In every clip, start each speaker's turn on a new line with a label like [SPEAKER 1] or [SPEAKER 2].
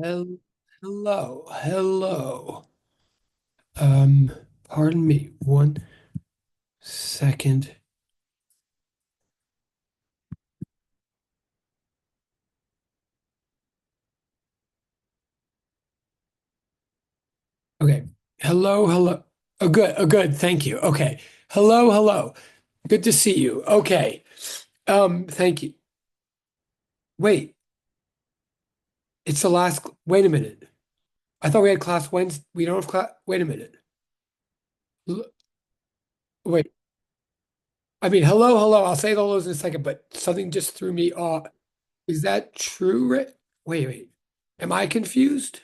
[SPEAKER 1] Hel- Hello, hello. Um, Pardon me, 1 second. Okay. Hello, hello. Oh, good. Oh, good. Thank you. Okay. Hello, hello. Good to see you. Okay. Thank you. Wait, it's the last. Wait a minute. I thought we had class Wednesday. We don't have class. Wait a minute. L- Wait. I mean, hello, hello. I'll say all those in a second, but something just threw me off. Is that true, Rick? Wait. Am I confused?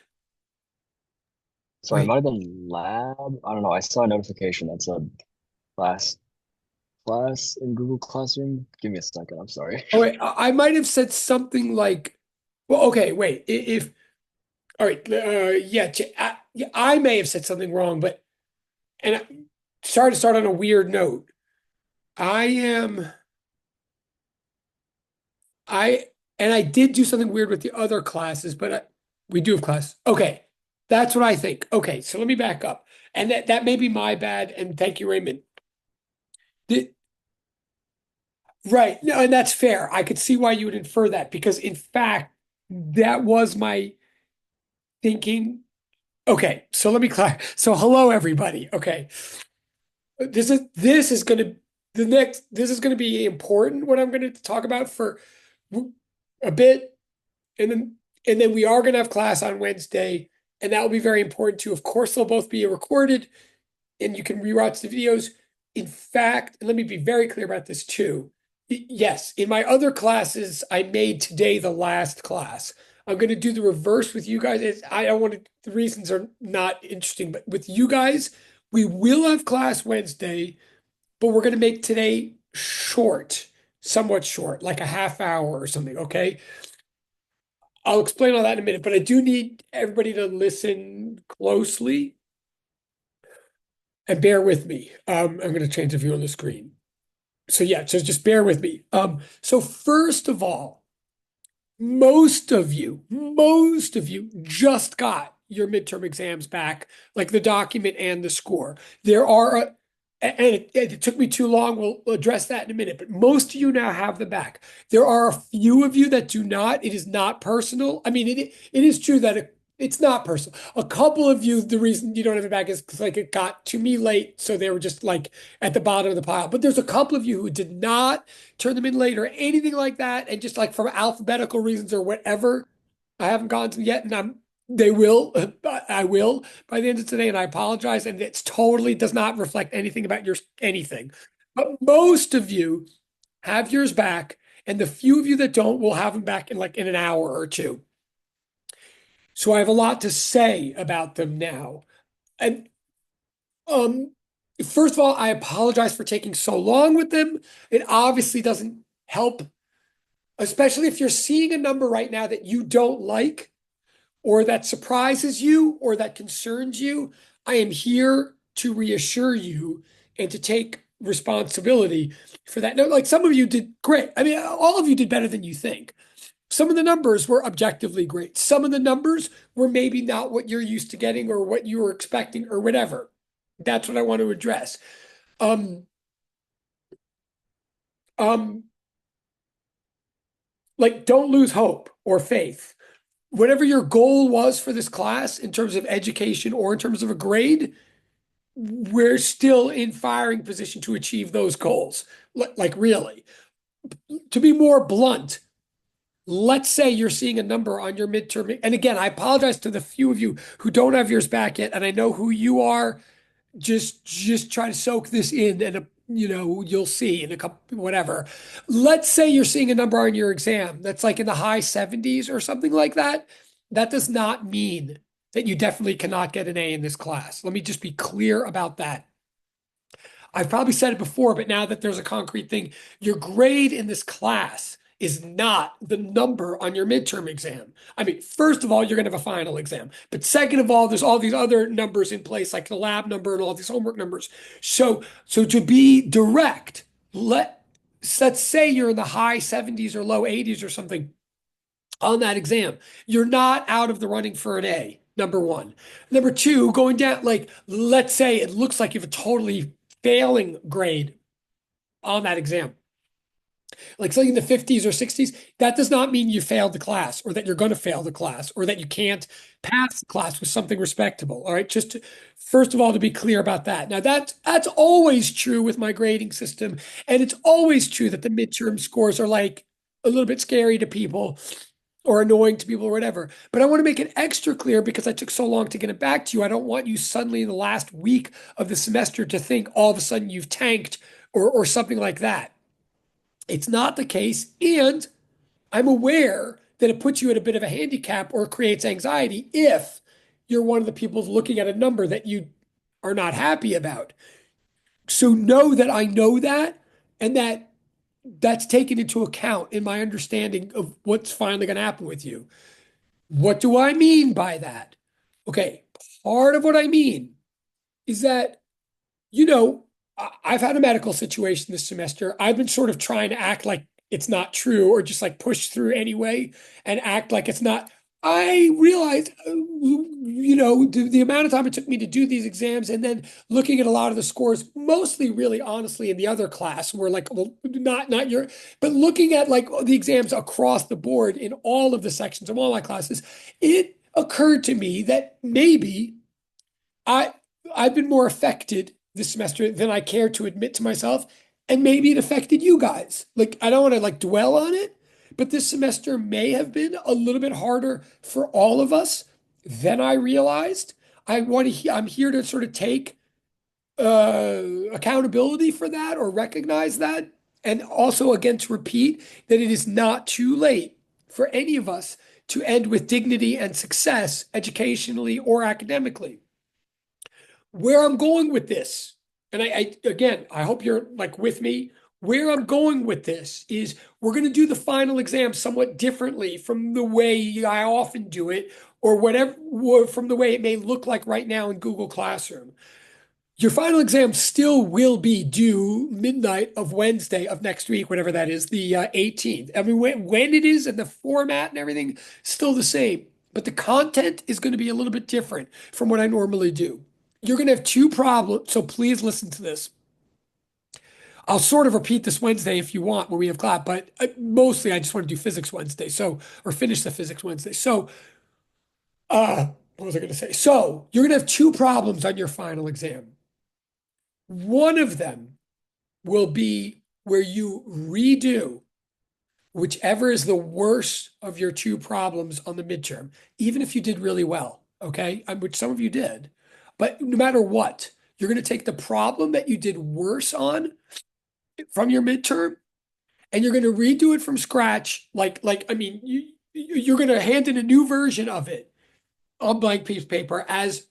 [SPEAKER 2] Sorry, it
[SPEAKER 1] Wait.
[SPEAKER 2] might have been lab. I don't know. I saw a notification that said class class in Google Classroom. Give me a second. I'm sorry.
[SPEAKER 1] Oh, wait, I might have said something like, well, okay, wait. If all right, yeah, yeah, I may have said something wrong, but and sorry to start on a weird note. I am I and I did do something weird with the other classes, but we do have class. Okay, that's what I think. Okay, so let me back up, and that may be my bad. And thank you, Raymond. Did, right, no, and that's fair. I could see why you would infer that because, in fact, that was my thinking. Okay, so let me clarify. So hello everybody. Okay. This is going to the next this is going to be important what I'm going to talk about for a bit and then we are going to have class on Wednesday and that will be very important too. Of course they'll both be recorded and you can rewatch the videos. In fact, and let me be very clear about this too. Yes, in my other classes, I made today the last class. I'm going to do the reverse with you guys. I don't want to, the reasons are not interesting, but with you guys, we will have class Wednesday, but we're going to make today short, somewhat short, like a half hour or something. Okay. I'll explain all that in a minute, but I do need everybody to listen closely and bear with me. I'm going to change the view on the screen. So yeah, just bear with me. So first of all, most of you just got your midterm exams back, like the document and the score. There are, and it took me too long. We'll address that in a minute, but most of you now have them back. There are a few of you that do not. It is not personal. I mean, it is true that it's not personal. A couple of you, the reason you don't have it back is because like it got to me late, so they were just like at the bottom of the pile. But there's a couple of you who did not turn them in later, anything like that, and just like from alphabetical reasons or whatever, I haven't gone to them yet, and they will, I will by the end of today, and I apologize, and it's totally does not reflect anything about your anything. But most of you have yours back, and the few of you that don't will have them back in like in an hour or two. So I have a lot to say about them now. And um, first of all, I apologize for taking so long with them. It obviously doesn't help, especially if you're seeing a number right now that you don't like or that surprises you or that concerns you. I am here to reassure you and to take responsibility for that. No, like some of you did great. I mean, all of you did better than you think. Some of the numbers were objectively great. Some of the numbers were maybe not what you're used to getting or what you were expecting or whatever. That's what I want to address. Um, um, like don't lose hope or faith. Whatever your goal was for this class in terms of education or in terms of a grade, we're still in firing position to achieve those goals. Like really, to be more blunt, let's say you're seeing a number on your midterm. And again, I apologize to the few of you who don't have yours back yet, and I know who you are. Just try to soak this in, and you'll see in a couple whatever. Let's say you're seeing a number on your exam that's like in the high 70s or something like that. That does not mean that you definitely cannot get an A in this class. Let me just be clear about that. I've probably said it before, but now that there's a concrete thing, your grade in this class is not the number on your midterm exam. I mean, first of all, you're going to have a final exam. But second of all, there's all these other numbers in place, like the lab number and all these homework numbers. So to be direct, let's say you're in the high 70s or low 80s or something. on that exam. You're not out of the running for an A, number one. Number two, going down, like, let's say it looks like you have a totally failing grade on that exam, like something in the 50s or 60s, that does not mean you failed the class or that you're going to fail the class or that you can't pass the class with something respectable. All right. First of all, to be clear about that. Now, that's always true with my grading system. And it's always true that the midterm scores are like a little bit scary to people or annoying to people or whatever. But I want to make it extra clear because I took so long to get it back to you. I don't want you suddenly in the last week of the semester to think all of a sudden you've tanked or something like that. It's not the case. And I'm aware that it puts you at a bit of a handicap or creates anxiety if you're one of the people looking at a number that you are not happy about. So know that I know that and that that's taken into account in my understanding of what's finally going to happen with you. What do I mean by that? Okay, part of what I mean is that you know, I've had a medical situation this semester. I've been sort of trying to act like it's not true or just like push through anyway and act like it's not. I realized, the amount of time it took me to do these exams and then looking at a lot of the scores, mostly really honestly in the other class were like, well, not your, but looking at like the exams across the board in all of the sections of all my classes, it occurred to me that maybe I I've been more affected this semester than I care to admit to myself, and maybe it affected you guys. Like I don't want to like dwell on it, but this semester may have been a little bit harder for all of us than I realized. I'm here to sort of take accountability for that or recognize that, and also again to repeat that it is not too late for any of us to end with dignity and success educationally or academically. Where I'm going with this, and I again, I hope you're like with me. Where I'm going with this is we're going to do the final exam somewhat differently from the way I often do it, or whatever, or from the way it may look like right now in Google Classroom. Your final exam still will be due midnight of Wednesday of next week, whatever that is, the 18th. I mean, when it is and the format and everything, still the same. But the content is going to be a little bit different from what I normally do. You're going to have two problems, so please listen to this. I'll sort of repeat this Wednesday if you want when we have class, but mostly I just want to do physics Wednesday, or finish the physics Wednesday. What was I going to say? So, you're going to have two problems on your final exam. One of them will be where you redo whichever is the worst of your two problems on the midterm, even if you did really well, okay? Which some of you did. But no matter what, you're going to take the problem that you did worse on from your midterm and you're going to redo it from scratch. I mean, you're going to hand in a new version of it on blank piece of paper as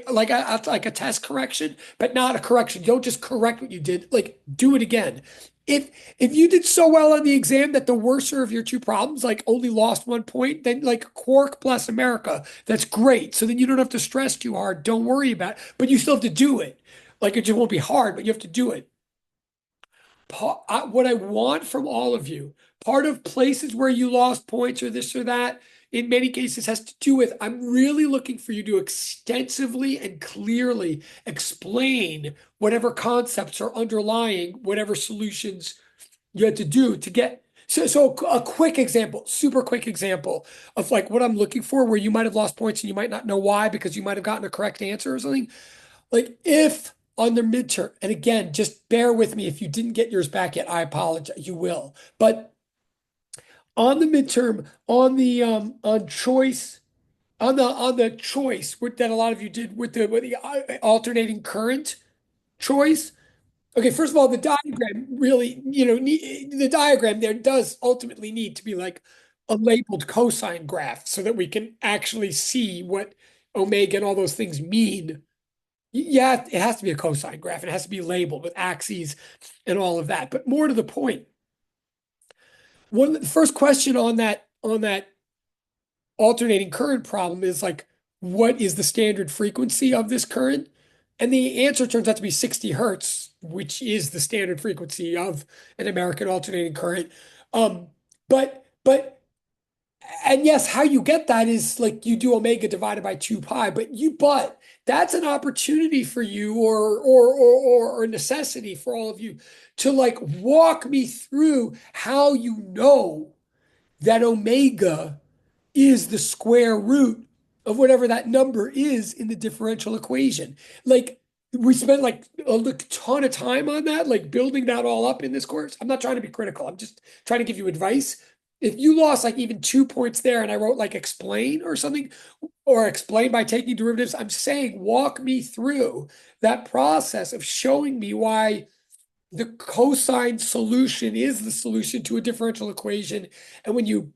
[SPEAKER 1] like a test correction, but not a correction. You don't just correct what you did, like do it again. If you did so well on the exam that the worser of your two problems like only lost 1 point, then like Quark plus America, that's great. So then you don't have to stress too hard. Don't worry about it, but you still have to do it. Like it just won't be hard, but you have to do it. What I want from all of you, part of places where you lost points or this or that, in many cases has to do with I'm really looking for you to extensively and clearly explain whatever concepts are underlying whatever solutions you had to do to get. So a quick example, super quick example of like what I'm looking for, where you might have lost points and you might not know why because you might have gotten a correct answer or something. Like if on the midterm, and again, just bear with me if you didn't get yours back yet, I apologize. You will. But on the midterm, on choice, on the choice that a lot of you did with the alternating current choice. Okay, first of all, the diagram really, the diagram there does ultimately need to be like a labeled cosine graph so that we can actually see what omega and all those things mean. Yeah, it has to be a cosine graph. It has to be labeled with axes and all of that. But more to the point, the first question on that alternating current problem is like, what is the standard frequency of this current? And the answer turns out to be 60 hertz, which is the standard frequency of an American alternating current. But And yes, how you get that is like you do omega divided by 2 pi, but that's an opportunity for you or a necessity for all of you to like walk me through how you know that omega is the square root of whatever that number is in the differential equation. Like we spent like a ton of time on that, like building that all up in this course. I'm not trying to be critical. I'm just trying to give you advice. If you lost like even 2 points there and I wrote like explain or something, or explain by taking derivatives, I'm saying walk me through that process of showing me why the cosine solution is the solution to a differential equation. And when you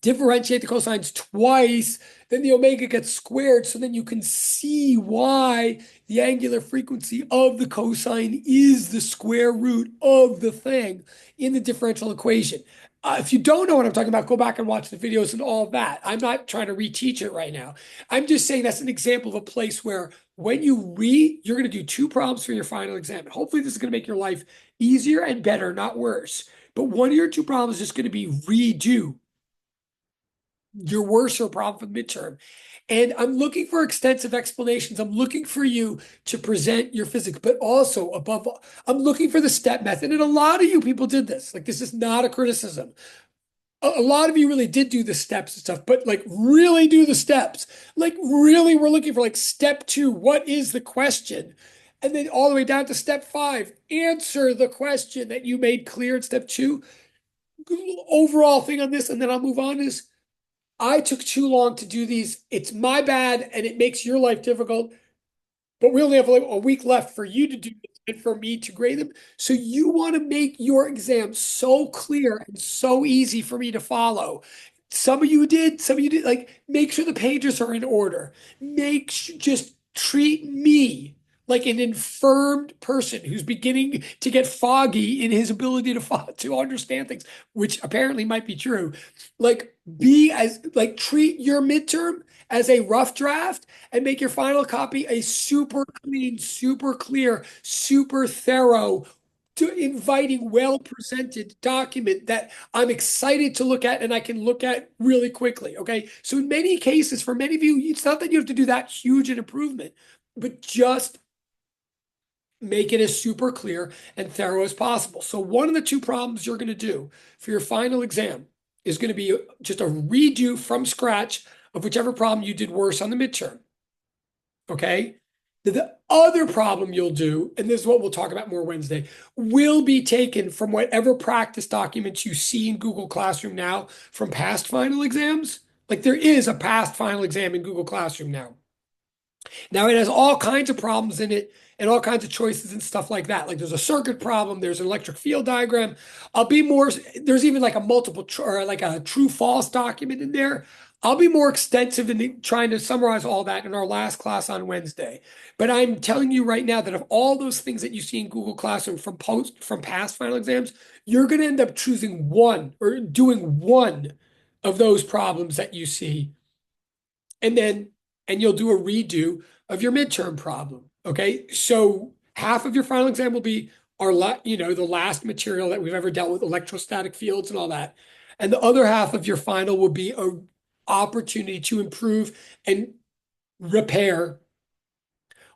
[SPEAKER 1] differentiate the cosines twice, then the omega gets squared. So then you can see why the angular frequency of the cosine is the square root of the thing in the differential equation. If you don't know what I'm talking about, go back and watch the videos and all of that. I'm not trying to reteach it right now. I'm just saying that's an example of a place where when you read, you're going to do 2 problems for your final exam. And hopefully this is going to make your life easier and better, not worse. But one of your 2 problems is going to be redo your worse or problem for the midterm. And I'm looking for extensive explanations. I'm looking for you to present your physics, but also above all, I'm looking for the step method. And a lot of you people did this. Like, this is not a criticism. A lot of you really did do the steps and stuff, but like really do the steps. Like, really, we're looking for like step 2. What is the question? And then all the way down to step 5, answer the question that you made clear in step 2. Overall thing on this, and then I'll move on is I took too long to do these. It's my bad, and it makes your life difficult. But we only have like a week left for you to do this and for me to grade them. So you want to make your exam so clear and so easy for me to follow. Some of you did, some of you did. Like, make sure the pages are in order. Just treat me like an infirmed person who's beginning to get foggy in his ability to understand things, which apparently might be true. Like, treat your midterm as a rough draft and make your final copy a super clean, super clear, super thorough, inviting, well presented document that I'm excited to look at and I can look at really quickly. Okay. So, in many cases, for many of you, it's not that you have to do that huge an improvement, but just make it as super clear and thorough as possible. So, one of the 2 problems you're going to do for your final exam is going to be just a redo from scratch of whichever problem you did worse on the midterm. Okay. The other problem you'll do, and this is what we'll talk about more Wednesday, will be taken from whatever practice documents you see in Google Classroom now from past final exams. Like, there is a past final exam in Google Classroom now. Now it has all kinds of problems in it and all kinds of choices and stuff like that. Like, there's a circuit problem, there's an electric field diagram. There's even like a or like a true false document in there. I'll be more extensive in trying to summarize all that in our last class on Wednesday. But I'm telling you right now that of all those things that you see in Google Classroom from past final exams, you're going to end up choosing one or doing one of those problems that you see, and then you'll do a redo of your midterm problem. Okay, so half of your final exam will be the last material that we've ever dealt with, electrostatic fields and all that, and the other half of your final will be a opportunity to improve and repair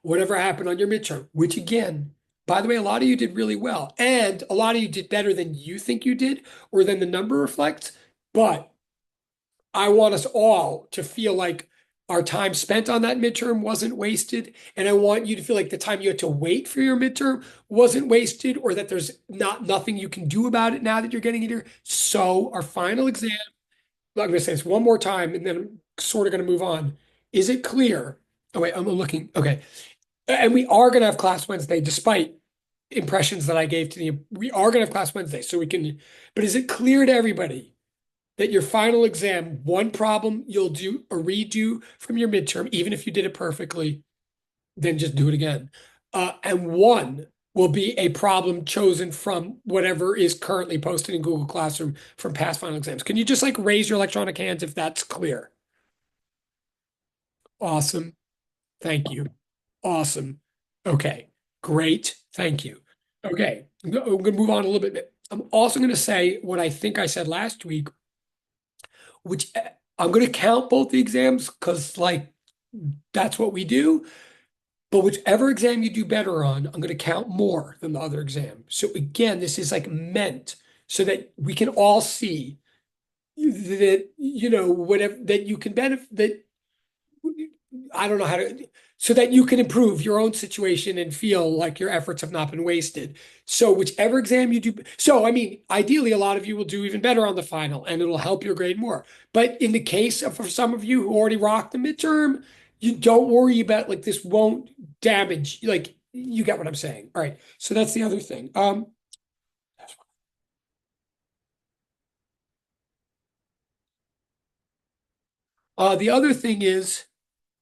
[SPEAKER 1] whatever happened on your midterm. Which, again, by the way, a lot of you did really well, and a lot of you did better than you think you did or than the number reflects. But I want us all to feel like our time spent on that midterm wasn't wasted. And I want you to feel like the time you had to wait for your midterm wasn't wasted, or that there's nothing you can do about it now that you're getting it here. So our final exam, I'm going to say this one more time and then I'm sort of going to move on. Is it clear? Oh, wait, I'm looking. Okay. And we are going to have class Wednesday, despite impressions that I gave to you. We are going to have class Wednesday. So we can, but is it clear to everybody that your final exam, 1 problem, you'll do a redo from your midterm, even if you did it perfectly, then just do it again. And 1 will be a problem chosen from whatever is currently posted in Google Classroom from past final exams. Can you just like raise your electronic hands if that's clear? Awesome. Thank you. Awesome. Okay. Great. Thank you. Okay. I'm going to move on a little bit. I'm also going to say what I think I said last week, which I'm going to count both the exams because like that's what we do. But whichever exam you do better on, I'm going to count more than the other exam. So again, this is like meant so that we can all see that, whatever that you can benefit, that I don't know how to, so that you can improve your own situation and feel like your efforts have not been wasted. So whichever exam you do, so I mean, ideally, a lot of you will do even better on the final and it'll help your grade more. But in the case of for some of you who already rocked the midterm, you don't worry about like this won't damage, like you get what I'm saying. All right. So that's the other thing. The other thing is,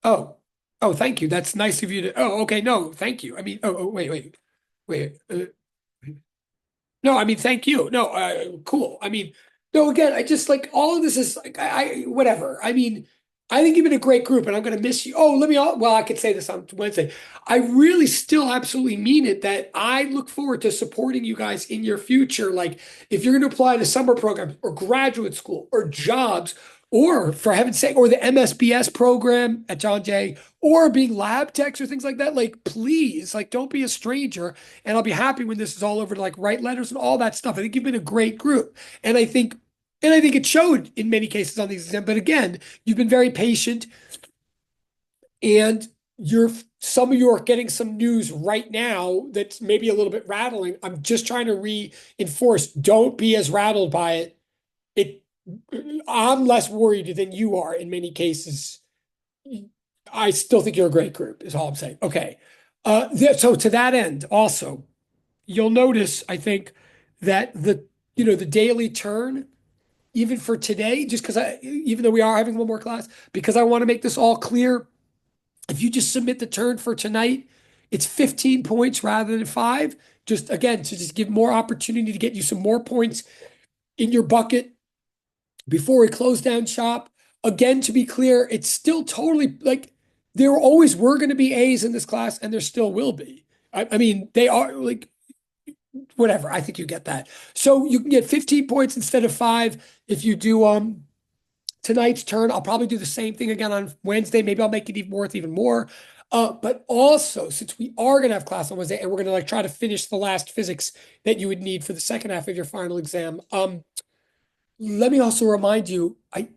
[SPEAKER 1] oh, oh, thank you. That's nice of you to, oh, okay. No, thank you. I mean, wait. No, I mean, thank you. No, cool. I mean, no, again, I just like all of this is like, whatever. I mean, I think you've been a great group and I'm going to miss you. Oh, well, I could say this on Wednesday. I really still absolutely mean it that I look forward to supporting you guys in your future. Like, if you're going to apply to summer programs or graduate school or jobs, or for heaven's sake, or the MSBS program at John Jay, or being lab techs or things like that, like, please, like, don't be a stranger and I'll be happy when this is all over to like write letters and all that stuff. I think you've been a great group. And I think it showed in many cases on these exams. But again, you've been very patient and some of you are getting some news right now that's maybe a little bit rattling. I'm just trying to reinforce, don't be as rattled by it. It I'm less worried than you are in many cases. I still think you're a great group, is all I'm saying. Okay. So to that end, also, you'll notice, I think, that the daily turn, even for today, just because even though we are having one more class, because I want to make this all clear, if you just submit the turn for tonight, it's 15 points rather than five. Just again, to just give more opportunity to get you some more points in your bucket before we close down shop. Again, to be clear, it's still totally like there always were going to be A's in this class, and there still will be. I mean, they are like whatever. I think you get that. So you can get 15 points instead of five if you do tonight's turn. I'll probably do the same thing again on Wednesday. Maybe I'll make it even worth even more. But also, since we are gonna have class on Wednesday and we're gonna like try to finish the last physics that you would need for the second half of your final exam, let me also remind you, I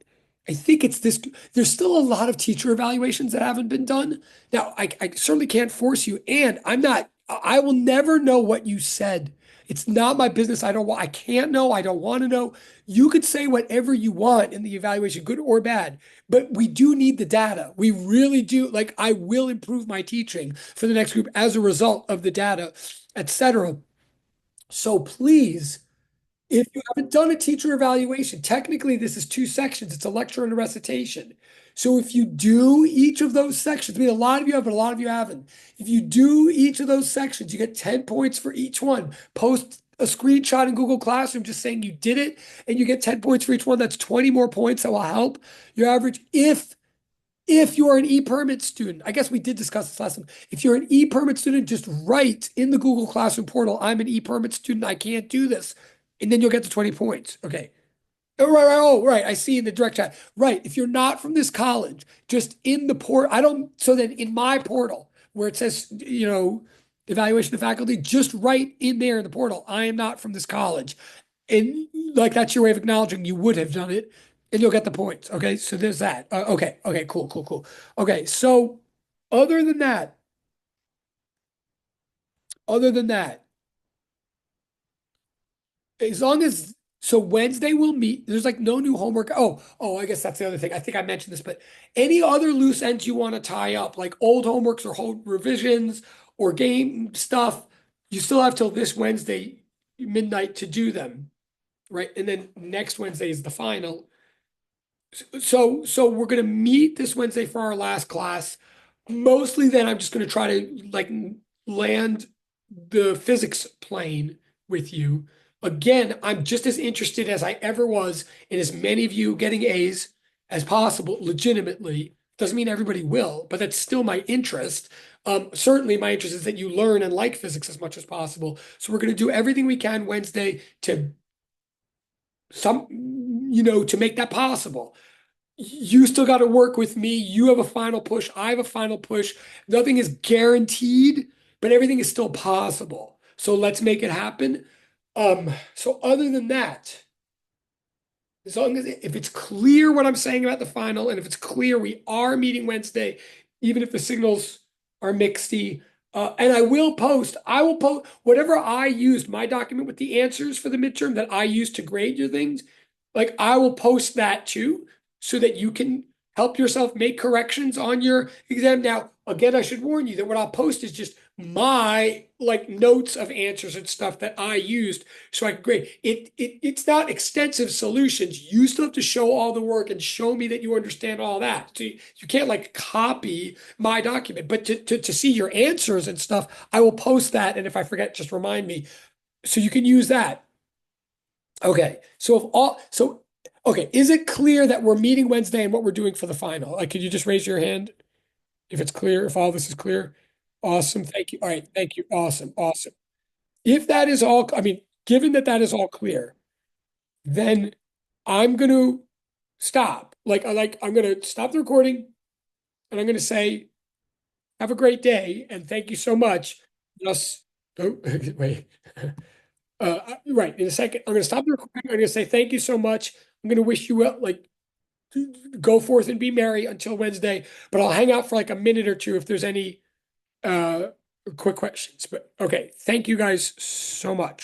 [SPEAKER 1] think it's this, there's still a lot of teacher evaluations that haven't been done. Now, I certainly can't force you, and I will never know what you said. It's not my business. I can't know. I don't want to know. You could say whatever you want in the evaluation, good or bad, but we do need the data. We really do. Like, I will improve my teaching for the next group as a result of the data, etc. So please, if you haven't done a teacher evaluation, technically this is two sections. It's a lecture and a recitation. So if you do each of those sections, I mean, a lot of you have, but a lot of you haven't. If you do each of those sections, you get 10 points for each one. Post a screenshot in Google Classroom just saying you did it, and you get 10 points for each one. That's 20 more points that will help your average. If you're an e-permit student, I guess we did discuss this last time. If you're an e-permit student, just write in the Google Classroom portal, I'm an e-permit student. I can't do this. And then you'll get to 20 points. Okay. Oh, right. I see in the direct chat. Right. If you're not from this college, just in the port, so then in my portal where it says, evaluation of faculty, just write in there in the portal, I am not from this college. And like that's your way of acknowledging you would have done it and you'll get the points. Okay. So there's that. Okay. Cool. Okay. So other than that, other than that, as long as so Wednesday we'll meet. There's like no new homework. I guess that's the other thing. I think I mentioned this, but any other loose ends you want to tie up, like old homeworks or whole revisions or game stuff, you still have till this Wednesday midnight to do them, right? And then next Wednesday is the final. So we're gonna meet this Wednesday for our last class. Mostly then I'm just gonna try to like land the physics plane with you. Again, I'm just as interested as I ever was in as many of you getting A's as possible, legitimately. Doesn't mean everybody will, but that's still my interest. Certainly my interest is that you learn and like physics as much as possible. So we're gonna do everything we can Wednesday to some, to make that possible. You still got to work with me. You have a final push. I have a final push. Nothing is guaranteed, but everything is still possible. So let's make it happen. So other than that, as long as if it's clear what I'm saying about the final, and if it's clear we are meeting Wednesday, even if the signals are mixedy, and I will post whatever I used, my document with the answers for the midterm that I used to grade your things, like I will post that too, so that you can help yourself make corrections on your exam. Now, again, I should warn you that what I'll post is just my like notes of answers and stuff that I used so I can grade. It's not extensive solutions. You still have to show all the work and show me that you understand all that. So you can't like copy my document, but to see your answers and stuff, I will post that. And if I forget, just remind me. So you can use that. Okay. Okay, is it clear that we're meeting Wednesday and what we're doing for the final? Like, could you just raise your hand if it's clear, if all this is clear? Awesome. Thank you. All right. Thank you. Awesome. Awesome. If that is all, I mean, given that that is all clear, then I'm going to stop. I'm going to stop the recording and I'm going to say, have a great day and thank you so much. Just, oh, wait. Right. In a second, I'm going to stop the recording. I'm going to say thank you so much. I'm going to wish you well, like, go forth and be merry until Wednesday, but I'll hang out for like a minute or two if there's any uh quick questions. But okay, thank you guys so much.